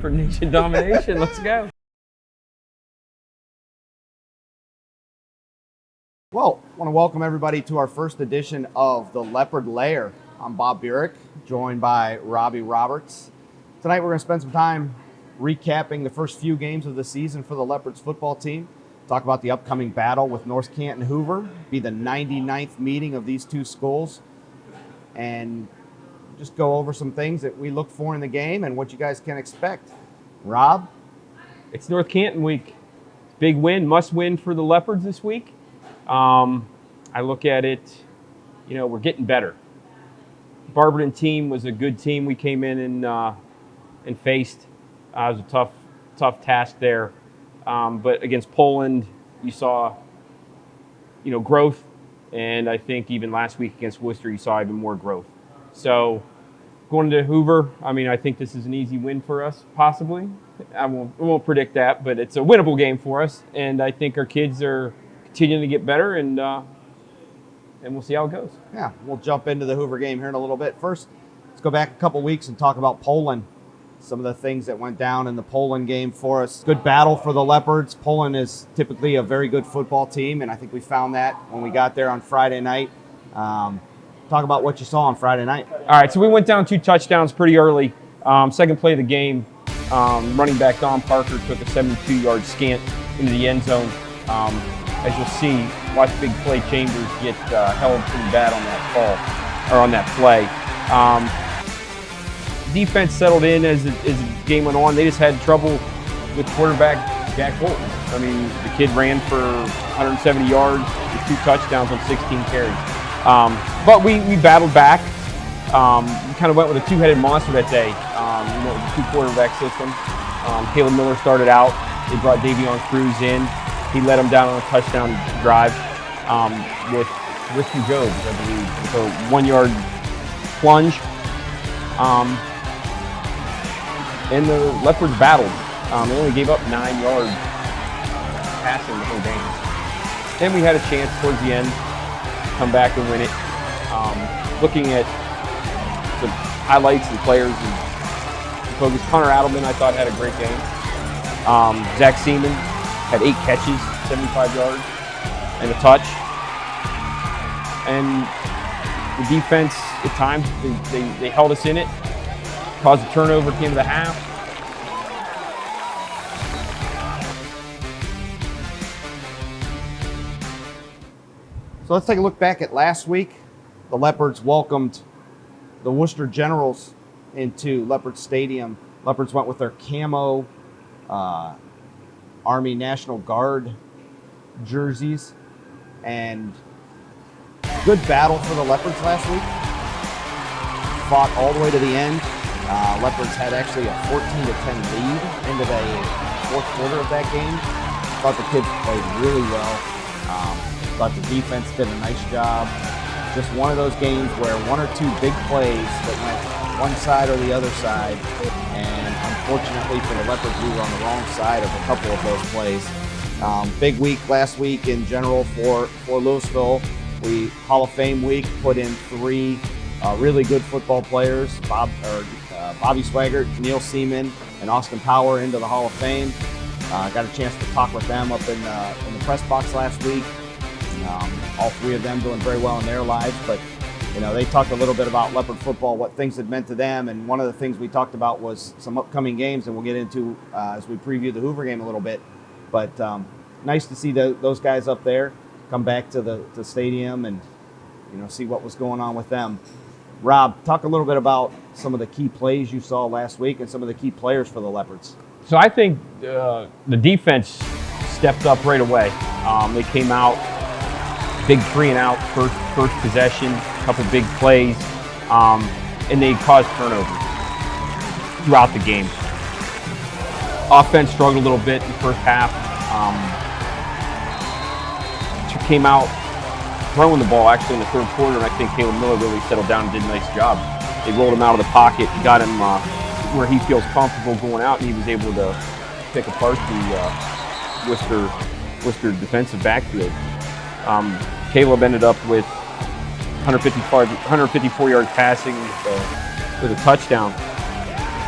Leopard Nation domination. Let's go. Well, I want to welcome everybody to our first edition of the Leopard Lair. I'm Bob Burick, joined by Robbie Roberts. Tonight we're going to spend some time recapping the first few games of the season for the Leopards football team. Talk about the upcoming battle with North Canton Hoover. Be the 99th meeting of these two schools. And just go over some things that we look for in the game and what you guys can expect. Rob? It's North Canton week. Big win, must win for the Leopards this week. I look at it, we're getting better. Barberton team was a good team we came in and faced. It was a tough task there. But against Poland, you saw, growth. And I think even last week against Worcester, you saw even more growth. So going to Hoover, I think this is an easy win for us, possibly. I won't predict that, but it's a winnable game for us. And I think our kids are continuing to get better, and we'll see how it goes. Yeah, we'll jump into the Hoover game here in a little bit. First, let's go back a couple weeks and talk about Poland. Some of the things that went down in the Poland game for us. Good battle for the Leopards. Poland is typically a very good football team, and I think we found that when we got there on Friday night. Talk about what you saw on Friday night. All right, so we went down 2 touchdowns pretty early. Second play of the game, running back Don Parker took a 72-yard scant into the end zone. As you'll see, watch Big Play Chambers get held pretty bad on that call, or on that play. Defense settled in as the game went on. They just had trouble with quarterback Jack Bolton. The kid ran for 170 yards with 2 touchdowns on 16 carries. But we battled back. We kind of went with a 2-headed monster that day. We went with a 2-quarterback system. Caleb Miller started out. They brought Davion Cruz in. He led them down on a touchdown drive with Risky Jobs, I believe. So 1-yard plunge. And the Leopards battled. They only gave up 9 yards passing the whole game. Then we had a chance towards the end to come back and win it. Looking at the highlights and players and focus, Connor Adelman, I thought, had a great game. Zach Seaman had 8 catches, 75 yards, and a touch. And the defense, at times, they held us in it. Caused a turnover at the end of the half. So let's take a look back at last week. The Leopards welcomed the Worcester Generals into Leopard Stadium. Leopards went with their camo Army National Guard jerseys. And good battle for the Leopards last week. Fought all the way to the end. Leopards had actually a 14-10 lead into the fourth quarter of that game. Thought the kids played really well. Thought the defense did a nice job. Just one of those games where 1 or 2 big plays that went one side or the other side. And unfortunately for the Leopards, we were on the wrong side of a couple of those plays. Big week last week in general for Louisville. Hall of Fame week, put in 3 really good football players, Bobby Swaggart, Neil Seaman, and Austin Power into the Hall of Fame. Got a chance to talk with them up in the press box last week. All 3 of them doing very well in their lives, but they talked a little bit about Leopard football, what things had meant to them, and one of the things we talked about was some upcoming games, and we'll get into as we preview the Hoover game a little bit. But nice to see those guys up there come back to the stadium and see what was going on with them. Rob, talk a little bit about some of the key plays you saw last week and some of the key players for the Leopards. So I think the defense stepped up right away. They came out, big 3-and-out, first possession, a couple big plays, and they caused turnovers throughout the game. Offense struggled a little bit in the first half. Came out throwing the ball actually in the third quarter, and I think Caleb Miller really settled down and did a nice job. They rolled him out of the pocket, got him where he feels comfortable going out, and he was able to pick apart the Worcester defensive backfield. Caleb ended up with 154 yards passing with a touchdown.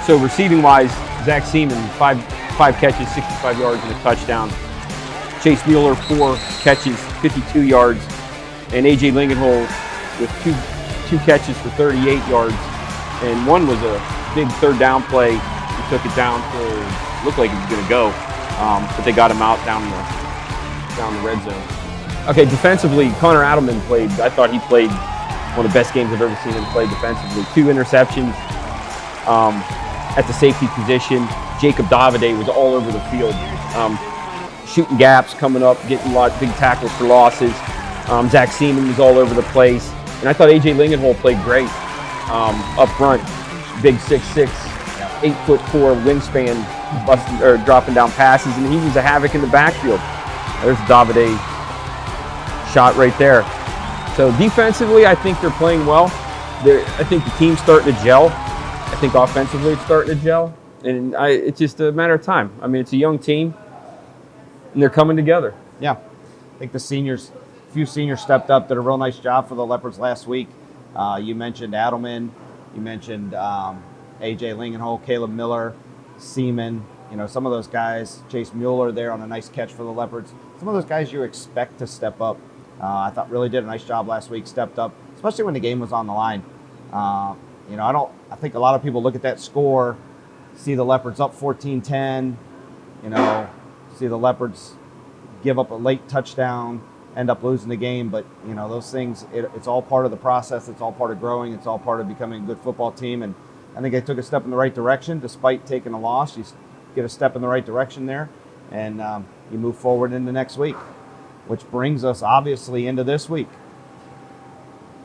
So receiving-wise, Zach Seaman, five catches, 65 yards, and a touchdown. Chase Mueller, 4 catches, 52 yards. And A.J. Lingenhole with two catches for 38 yards. And one was a big third down play. He took it down for, looked like he was going to go, but they got him out down the red zone. Okay, defensively, Connor Adelman I thought he played one of the best games I've ever seen him play defensively. 2 interceptions at the safety position. Jacob Davide was all over the field, shooting gaps, coming up, getting big tackles for losses. Zach Seaman was all over the place. And I thought A.J. Lingenhole played great up front. Big 6'6", 8'4" wingspan, dropping down passes, and he was a havoc in the backfield. There's Davide shot right there. So defensively, I think they're playing well. I think the team's starting to gel. I think offensively it's starting to gel. And it's just a matter of time. I mean, it's a young team, and they're coming together. Yeah. I think a few seniors stepped up, did a real nice job for the Leopards last week. You mentioned Adelman. You mentioned A.J. Lingenhole, Caleb Miller, Seaman. Some of those guys, Chase Mueller there on a nice catch for the Leopards. Some of those guys you expect to step up. I thought really did a nice job last week, stepped up, especially when the game was on the line. I think a lot of people look at that score, see the Leopards up 14-10, see the Leopards give up a late touchdown, end up losing the game. But, those things, it's all part of the process. It's all part of growing. It's all part of becoming a good football team. And I think they took a step in the right direction despite taking a loss. You get a step in the right direction there, and you move forward into next week, which brings us obviously into this week.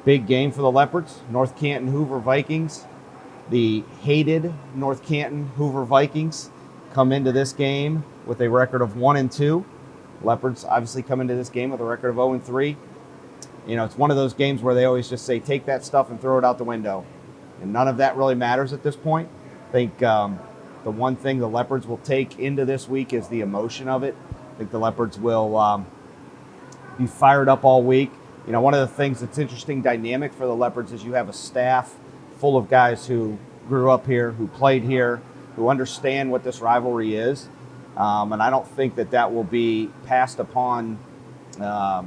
Big game for the Leopards, North Canton Hoover Vikings. The hated North Canton Hoover Vikings come into this game with a record of 1-2. Leopards obviously come into this game with a record of 0-3. It's one of those games where they always just say, take that stuff and throw it out the window. And none of that really matters at this point. I think the one thing the Leopards will take into this week is the emotion of it. I think the Leopards will be fired up all week. One of the things that's interesting dynamic for the Leopards is you have a staff full of guys who grew up here, who played here, who understand what this rivalry is. And I don't think that will be passed upon, or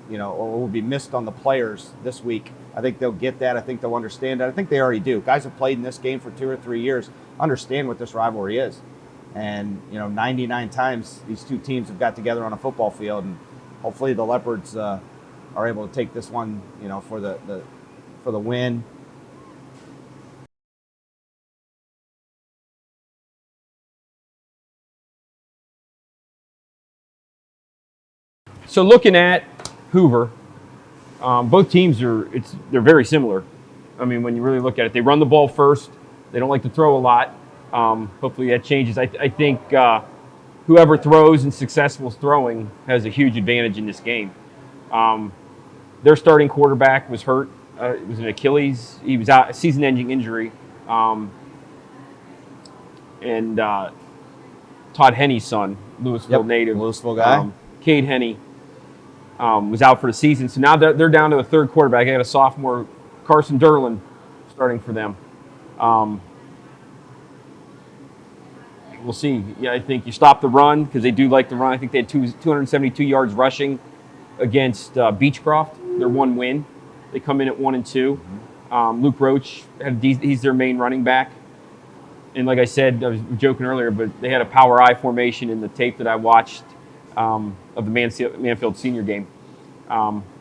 will be missed on the players this week. I think they'll get that. I think they'll understand it. I think they already do. Guys have played in this game for 2 or 3 years, understand what this rivalry is. And, 99 times these two teams have got together on a football field, and hopefully the Leopards are able to take this one, for the win. So looking at Hoover, both teams they're very similar. I mean, when you really look at it, they run the ball first. They don't like to throw a lot. Hopefully that changes. I think whoever throws and successful throwing has a huge advantage in this game. Their starting quarterback was hurt. It was an Achilles. He was out, a season-ending injury. And Todd Henney's son, Louisville native, Louisville guy, Cade Henney, was out for the season. So now they're down to the third quarterback. They got a sophomore, Carson Derlin, starting for them. We'll see. Yeah, I think you stop the run because they do like to run. I think they had 272 yards rushing against Beechcroft. Their one win. They come in at 1-2. Luke Roach he's their main running back. And like I said, I was joking earlier, but they had a power I formation in the tape that I watched of the Manfield Senior game.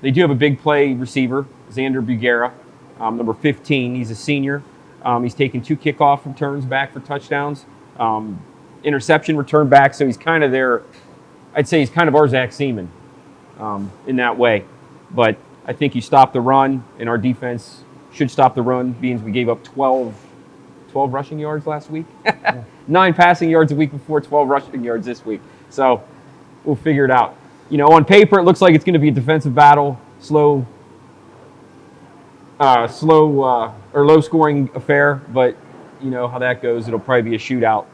They do have a big play receiver, Xander Bugera, number 15. He's a senior. He's taken 2 kickoff returns back for touchdowns. Interception return back, so he's kind of I'd say he's kind of our Zach Seaman in that way. But I think you stop the run, and our defense should stop the run, being we gave up 12 rushing yards last week. 9 passing yards a week before, 12 rushing yards this week. So we'll figure it out. On paper, it looks like it's going to be a defensive battle, slow or low-scoring affair, but you know how that goes. It'll probably be a shootout.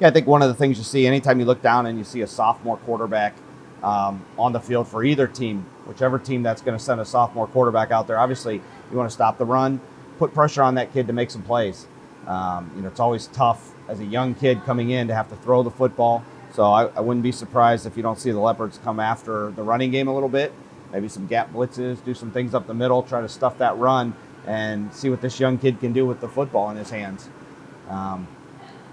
Yeah, I think one of the things you see anytime you look down and you see a sophomore quarterback on the field for either team, whichever team that's going to send a sophomore quarterback out there, obviously you want to stop the run, put pressure on that kid to make some plays. It's always tough as a young kid coming in to have to throw the football. So I wouldn't be surprised if you don't see the Leopards come after the running game a little bit. Maybe some gap blitzes, do some things up the middle, try to stuff that run, and see what this young kid can do with the football in his hands.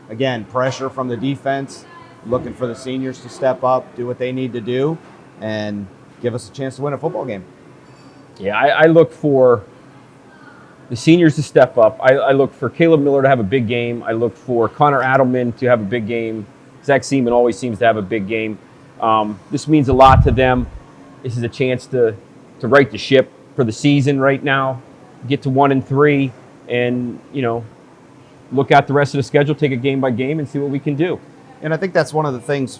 Again, pressure from the defense, looking for the seniors to step up, do what they need to do, and give us a chance to win a football game. Yeah, I look for the seniors to step up. I look for Caleb Miller to have a big game. I look for Connor Adelman to have a big game. Zach Seaman always seems to have a big game. This means a lot to them. This is a chance to right the ship for the season right now, get to 1-3, and look at the rest of the schedule, take it game by game, and see what we can do. And I think that's one of the things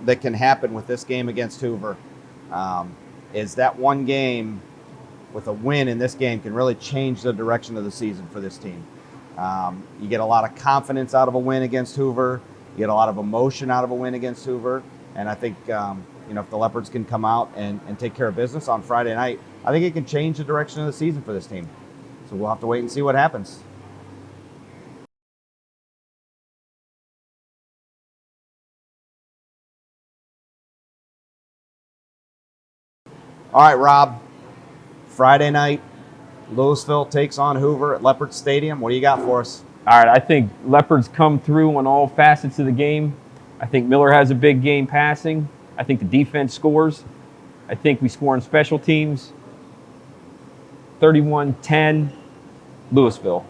that can happen with this game against Hoover, is that one game with a win in this game can really change the direction of the season for this team. You get a lot of confidence out of a win against Hoover. You get a lot of emotion out of a win against Hoover. And I think, if the Leopards can come out and take care of business on Friday night, I think it can change the direction of the season for this team. So we'll have to wait and see what happens. All right, Rob. Friday night, Louisville takes on Hoover at Leopard Stadium. What do you got for us? All right, I think Leopards come through on all facets of the game. I think Miller has a big game passing. I think the defense scores. I think we score on special teams. 31-10, Louisville.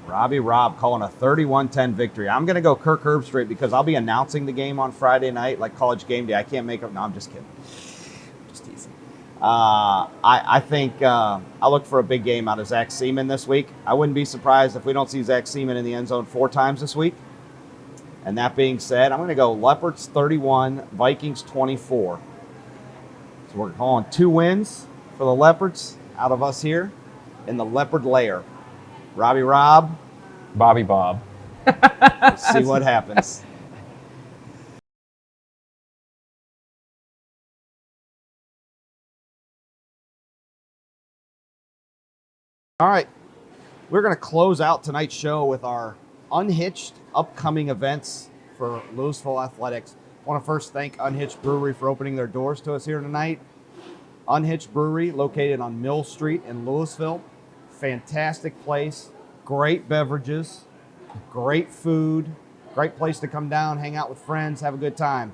Rob calling a 31-10 victory. I'm going to go Kirk Herbstreit because I'll be announcing the game on Friday night, like College Game Day. I can't make up. No, I'm just kidding. Just teasing. I think I look for a big game out of Zach Seaman this week. I wouldn't be surprised if we don't see Zach Seaman in the end zone 4 times this week. And that being said, I'm going to go Leopards 31, Vikings 24. So we're calling 2 wins for the Leopards out of us here in the Leopard Lair. Robbie Rob. Bobby Bob. Let's see what happens. All right. We're going to close out tonight's show with our unhitched upcoming events for Louisville Athletics. I want to first thank Unhitched Brewery for opening their doors to us here tonight. Unhitched Brewery, located on Mill Street in Louisville. Fantastic place, great beverages, great food, great place to come down, hang out with friends, have a good time.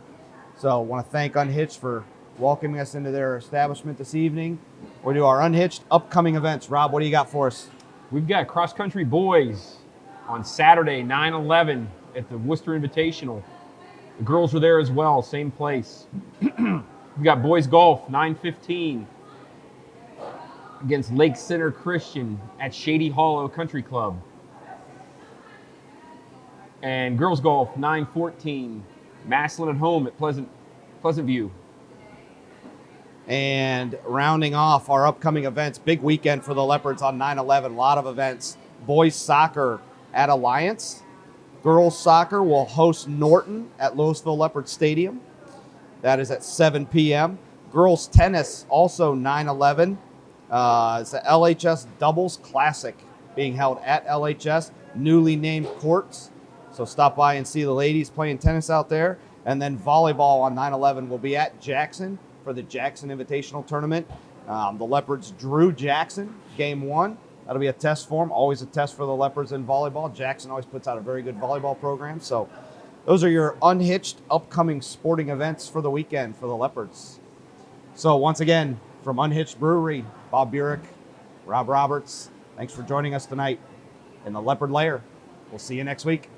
So I want to thank Unhitched for welcoming us into their establishment this evening. We'll do our Unhitched upcoming events. Rob, what do you got for us? We've got cross country boys on Saturday, 9/11 at the Worcester Invitational. The girls are there as well, same place. We've got boys golf, 9:15 against Lake Center Christian at Shady Hollow Country Club. And girls golf, 9:14, Maslin at home at Pleasant View. And rounding off our upcoming events, big weekend for the Leopards on 9/11, a lot of events. Boys soccer at Alliance. Girls soccer will host Norton at Louisville Leopard Stadium. That is at 7 p.m. Girls tennis, also 9/11. It's the LHS Doubles Classic being held at LHS, newly named courts. So stop by and see the ladies playing tennis out there. And then volleyball on 9/11 will be at Jackson for the Jackson Invitational Tournament. The Leopards drew Jackson, game 1. That'll be a test for them, always a test for the Leopards in volleyball. Jackson always puts out a very good volleyball program. So those are your unhitched upcoming sporting events for the weekend for the Leopards. So once again, from Unhitched Brewery, Bob Burick, Rob Roberts, thanks for joining us tonight in the Leopard Lair. We'll see you next week.